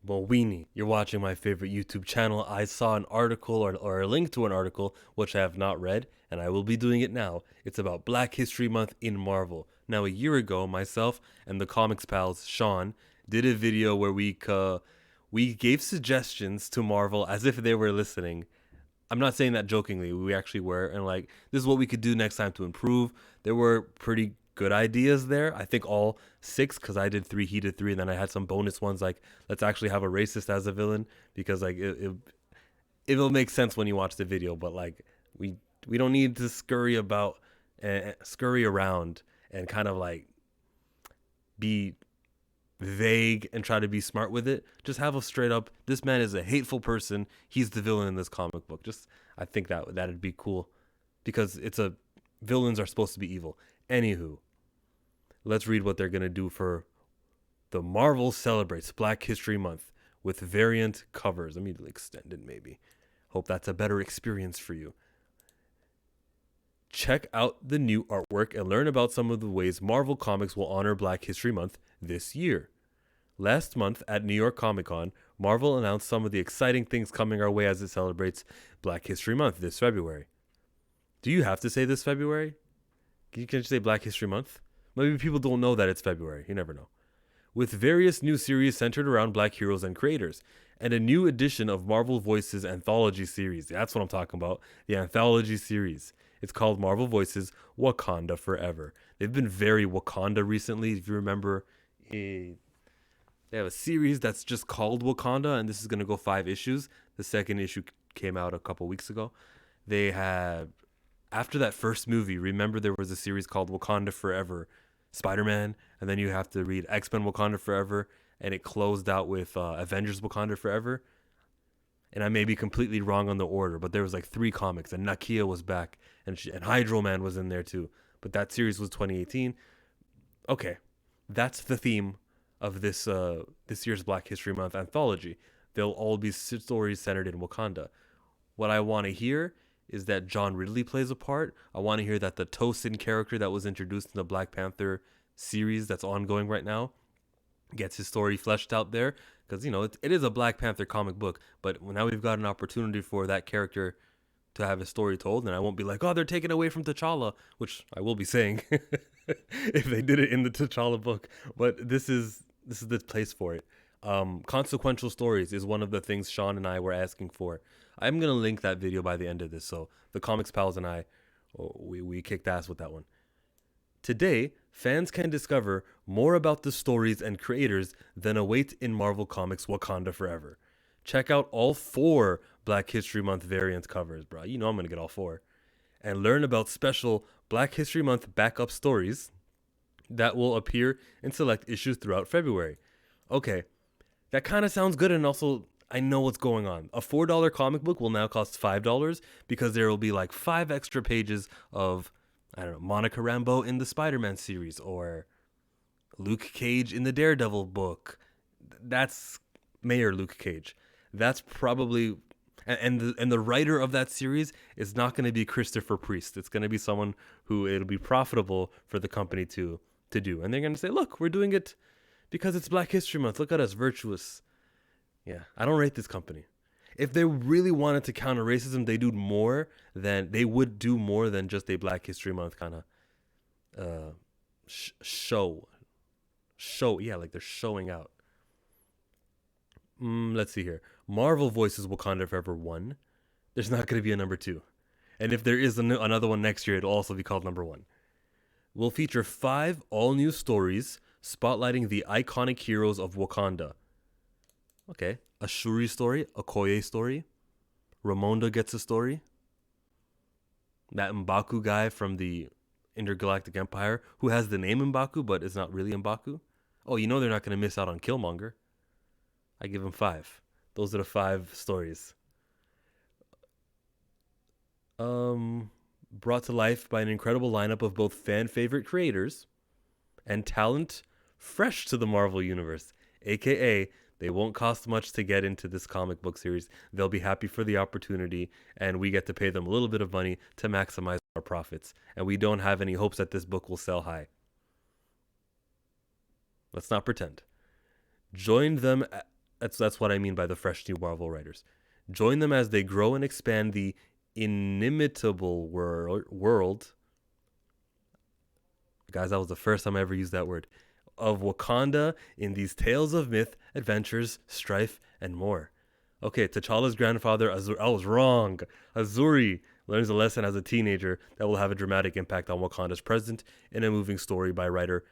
Well, Weenie, you're watching my favorite YouTube channel. I saw an article or a link to an article, which I have not read, and I will be doing it now. It's about Black History Month in Marvel. Now, a year ago, myself and the comics pals, Sean, did a video where we gave suggestions to Marvel as if they were listening. I'm not saying that jokingly. We actually were, and like this is what we could do next time to improve. There were pretty good ideas there. I think all six, because I did three, he did three, and then I had some bonus ones like let's actually have a racist as a villain because like it'll make sense when you watch the video. But like we don't need to scurry around and kind of like be vague and try to be smart with it. Just have a straight up, this man is a hateful person. He's the villain in this comic book. Just I think that'd be cool because villains are supposed to be evil. Anywho, let's read what they're gonna do for the Marvel celebrates Black History Month with variant covers. Let me extend it maybe. Hope that's a better experience for you. Check out the new artwork and learn about some of the ways Marvel Comics will honor Black History Month this year. Last month at New York Comic Con, Marvel announced some of the exciting things coming our way as it celebrates Black History Month this February. Do you have to say this February? Can you say Black History Month? Maybe people don't know that it's February. You never know. With various new series centered around Black heroes and creators, and a new edition of Marvel Voices Anthology series. That's what I'm talking about. The Anthology series. It's called Marvel Voices Wakanda Forever. They've been very Wakanda recently. If you remember, they have a series that's just called Wakanda, and this is going to go 5 issues. The second issue came out a couple weeks ago. They had, after that first movie, remember there was a series called Wakanda Forever, Spider-Man, and then you have to read X-Men Wakanda Forever, and it closed out with Avengers Wakanda Forever. And I may be completely wrong on the order, but there was like 3 comics, and Nakia was back, and Hydro Man was in there too. But that series was 2018. Okay, that's the theme of this year's Black History Month anthology. They'll all be stories centered in Wakanda. What I want to hear is that John Ridley plays a part. I want to hear that the Tosin character that was introduced in the Black Panther series that's ongoing right now gets his story fleshed out there, because it is a Black Panther comic book, but now we've got an opportunity for that character to have his story told, and I won't be like, oh, they're taking away from T'Challa, which I will be saying if they did it in the T'Challa book. But this is the place for it. Consequential stories is one of the things Sean and I were asking for. I'm gonna link that video by the end of this, so the comics pals and I, we kicked ass with that one. Today, fans can discover more about the stories and creators than await in Marvel Comics Wakanda Forever. Check out all 4 Black History Month variant covers, bro. You know I'm going to get all 4. And learn about special Black History Month backup stories that will appear in select issues throughout February. Okay, that kind of sounds good, and also I know what's going on. A $4 comic book will now cost $5 because there will be like 5 extra pages of, I don't know, Monica Rambeau in the Spider-Man series, or Luke Cage in the Daredevil book. That's Mayor Luke Cage. That's probably, and the writer of that series is not going to be Christopher Priest. It's going to be someone who it'll be profitable for the company to do. And they're going to say, look, we're doing it because it's Black History Month. Look at us, virtuous. Yeah, I don't rate this company. If they really wanted to counter racism, they would do more than just a Black History Month kind of show. Yeah, like they're showing out. Let's see here. Marvel Voices Wakanda Forever 1. There's not going to be a number 2. And if there is another one next year, it'll also be called number 1. We'll feature 5 all-new stories spotlighting the iconic heroes of Wakanda. Okay, a Shuri story, a Koye story. Ramonda gets a story. That M'Baku guy from the Intergalactic Empire, who has the name M'Baku, but is not really M'Baku. Oh, they're not going to miss out on Killmonger. I give him 5. Those are the 5 stories. Brought to life by an incredible lineup of both fan favorite creators and talent fresh to the Marvel Universe, aka they won't cost much to get into this comic book series. They'll be happy for the opportunity, and we get to pay them a little bit of money to maximize our profits. And we don't have any hopes that this book will sell high. Let's not pretend. Join them That's what I mean by the fresh new Marvel writers. Join them as they grow and expand the inimitable world. Guys, that was the first time I ever used that word. Of Wakanda in these tales of myth, adventures, strife, and more. Okay, T'Challa's grandfather, I was wrong. Azuri learns a lesson as a teenager that will have a dramatic impact on Wakanda's present in a moving story by writer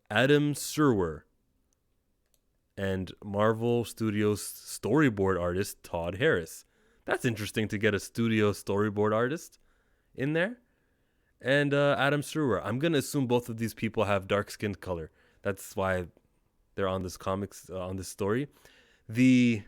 Adam Serwer and Marvel Studios storyboard artist Todd Harris. That's interesting to get a studio storyboard artist in there. And Adam Serwer. I'm going to assume both of these people have dark skin color. That's why they're on this comics, on this story. The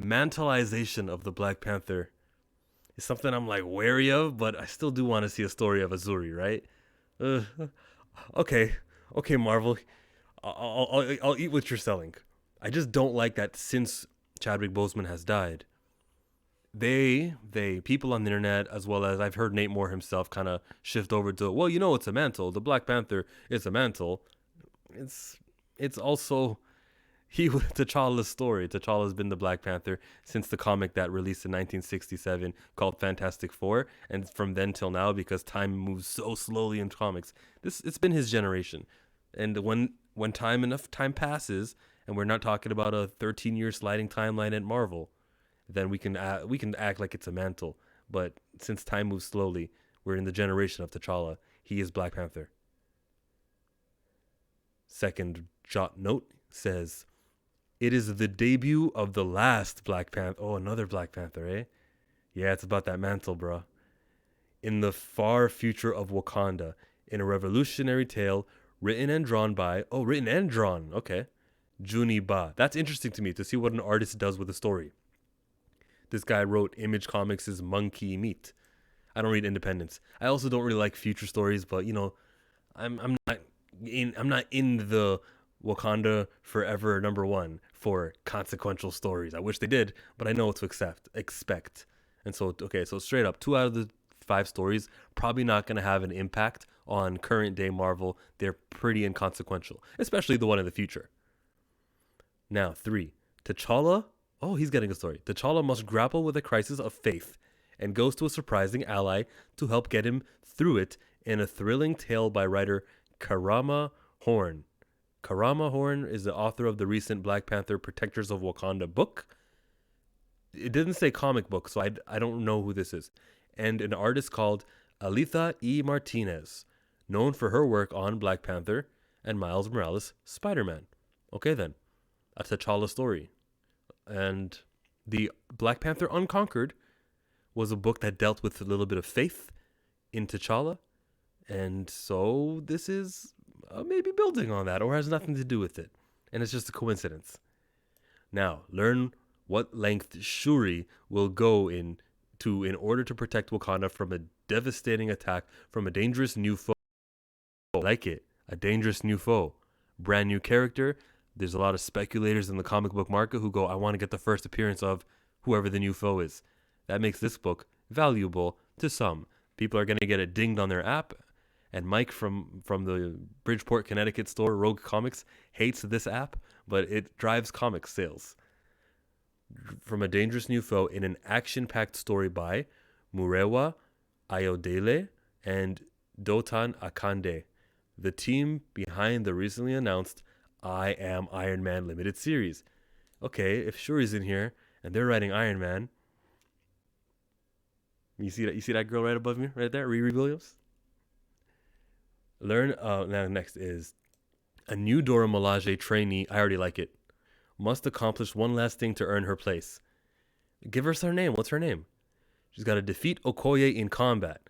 mantleization of the Black Panther is something I'm like wary of, but I still do want to see a story of Azuri, right? Uh, okay, Marvel, I'll eat what you're selling. I just don't like that since Chadwick Boseman has died, they people on the internet, as well as I've heard Nate Moore himself kind of shift over to, well, it's a mantle. The Black Panther is a mantle. It's also T'Challa's story. T'Challa's been the Black Panther since the comic that released in 1967 called Fantastic Four, and from then till now, because time moves so slowly in comics, it's been his generation. And when enough time passes, and we're not talking about a 13-year sliding timeline at Marvel, then we can act like it's a mantle. But since time moves slowly, we're in the generation of T'Challa. He is Black Panther. Second jot note says, it is the debut of the last Black Panther. Oh, another Black Panther, eh? Yeah, it's about that mantle, bro. In the far future of Wakanda, in a revolutionary tale written and drawn, okay, Juni Ba. That's interesting to me, to see what an artist does with a story. This guy wrote Image Comics' Monkey Meat. I don't read Independence. I also don't really like future stories, but I'm not in the Wakanda Forever #1 for consequential stories. I wish they did, but I know what to expect. And so straight up, 2 out of the 5 stories probably not going to have an impact on current day Marvel. They're pretty inconsequential, especially the one in the future. Now, 3. T'Challa. Oh, he's getting a story. T'Challa must grapple with a crisis of faith and goes to a surprising ally to help get him through it in a thrilling tale by writer Karama Horn. Karama Horn is the author of the recent Black Panther Protectors of Wakanda book. It didn't say comic book, so I don't know who this is. And an artist called Alitha E. Martinez, known for her work on Black Panther and Miles Morales' Spider-Man. Okay then, a T'Challa story. And the Black Panther Unconquered was a book that dealt with a little bit of faith in T'Challa. And so this is maybe building on that, or has nothing to do with it. And it's just a coincidence. Now, learn what length Shuri will go into in order to protect Wakanda from a devastating attack from a dangerous new foe. Like it, a dangerous new foe. Brand new character. There's a lot of speculators in the comic book market who go, I want to get the first appearance of whoever the new foe is. That makes this book valuable to some. People are going to get it dinged on their app. And Mike from the Bridgeport, Connecticut store, Rogue Comics, hates this app, but it drives comic sales. From a dangerous new foe in an action-packed story by Murewa Ayodele and Dotan Akande, the team behind the recently announced I Am Iron Man limited series. Okay, if Shuri's in here and they're writing Iron Man, you see that girl right above me, right there, Riri Williams. Now next is a new Dora Milaje trainee. I already like it. Must accomplish one last thing to earn her place. Give us her name. What's her name? She's got to defeat Okoye in combat.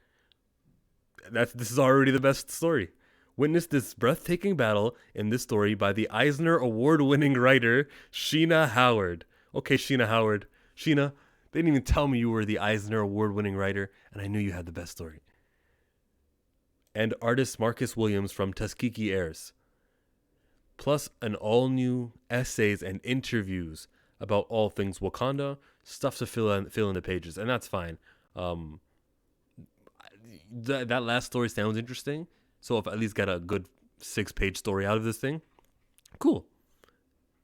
This is already the best story. Witness this breathtaking battle in this story by the Eisner Award-winning writer, Sheena Howard. Okay, Sheena Howard. Sheena, they didn't even tell me you were the Eisner Award-winning writer, and I knew you had the best story. And artist Marcus Williams from Tuskegee Airs. Plus an all-new essays and interviews about all things Wakanda, stuff to fill in the pages, and that's fine. That last story sounds interesting. So if I at least got a good 6-page story out of this thing, cool.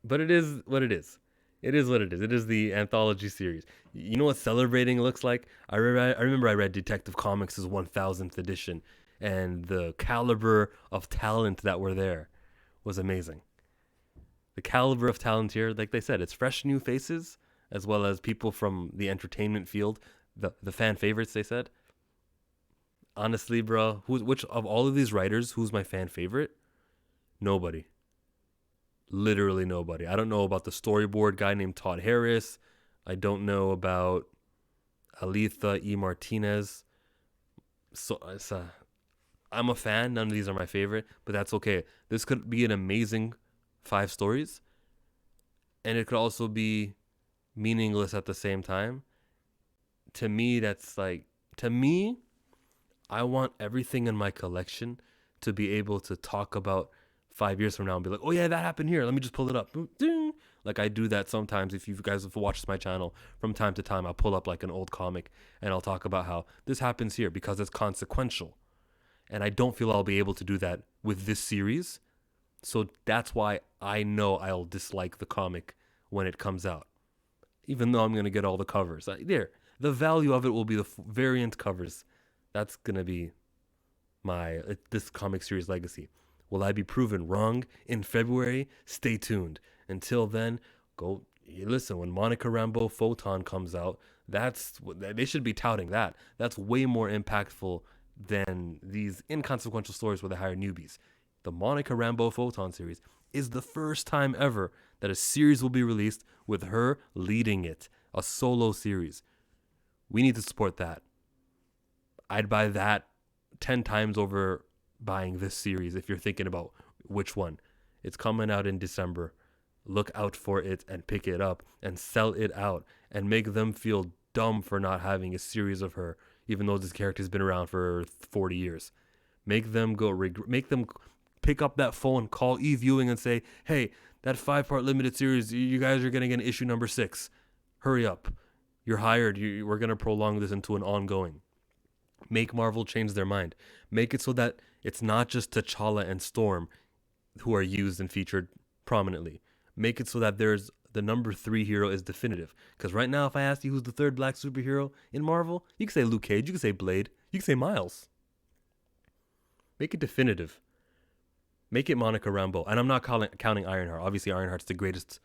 But it is what it is. It is what it is. It is the anthology series. You know what celebrating looks like? I remember I read Detective Comics' 1000th edition, and the caliber of talent that were there was amazing. The caliber of talent here, like they said, it's fresh new faces as well as people from the entertainment field, the fan favorites. They said, honestly, bro, which of all of these writers, who's my fan favorite? Nobody. Literally nobody. I don't know about the storyboard guy named Todd Harris. I don't know about Aletha E. Martinez. So I'm a fan. None of these are my favorite, but that's okay. This could be an amazing 5 stories, and it could also be meaningless at the same time. To me, to me, I want everything in my collection to be able to talk about 5 years from now and be like, oh yeah, that happened here. Let me just pull it up. Like I do that sometimes. If you guys have watched my channel from time to time, I'll pull up like an old comic and I'll talk about how this happens here because it's consequential. And I don't feel I'll be able to do that with this series. So that's why I know I'll dislike the comic when it comes out. Even though I'm going to get all the covers. The value of it will be the variant covers. That's going to be this comic series legacy. Will I be proven wrong in February? Stay tuned. Until then, go listen. When Monica Rambeau Photon comes out, they should be touting that. That's way more impactful than these inconsequential stories where they hire newbies. The Monica Rambeau Photon series is the first time ever that a series will be released with her leading it, a solo series. We need to support that. I'd buy that 10 times over buying this series if you're thinking about which one. It's coming out in December. Look out for it and pick it up and sell it out and make them feel dumb for not having a series of her, even though this character's been around for 40 years. Make them pick up that phone, call E-Viewing and say, hey, that 5-part limited series, you guys are going to get an issue number 6. Hurry up. You're hired. We're going to prolong this into an ongoing. Make Marvel change their mind. Make it so that it's not just T'Challa and Storm who are used and featured prominently. Make it so that there's the number 3 hero is definitive. Because right now, if I ask you who's the 3rd black superhero in Marvel, you can say Luke Cage, you can say Blade, you can say Miles. Make it definitive. Make it Monica Rambeau. And I'm not counting Ironheart. Obviously, Ironheart's the greatest.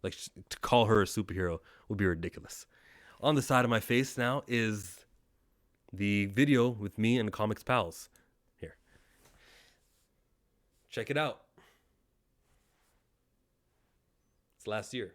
Like, to call her a superhero would be ridiculous. On the side of my face now is the video with me and Comics Pals. Here. Check it out. It's last year.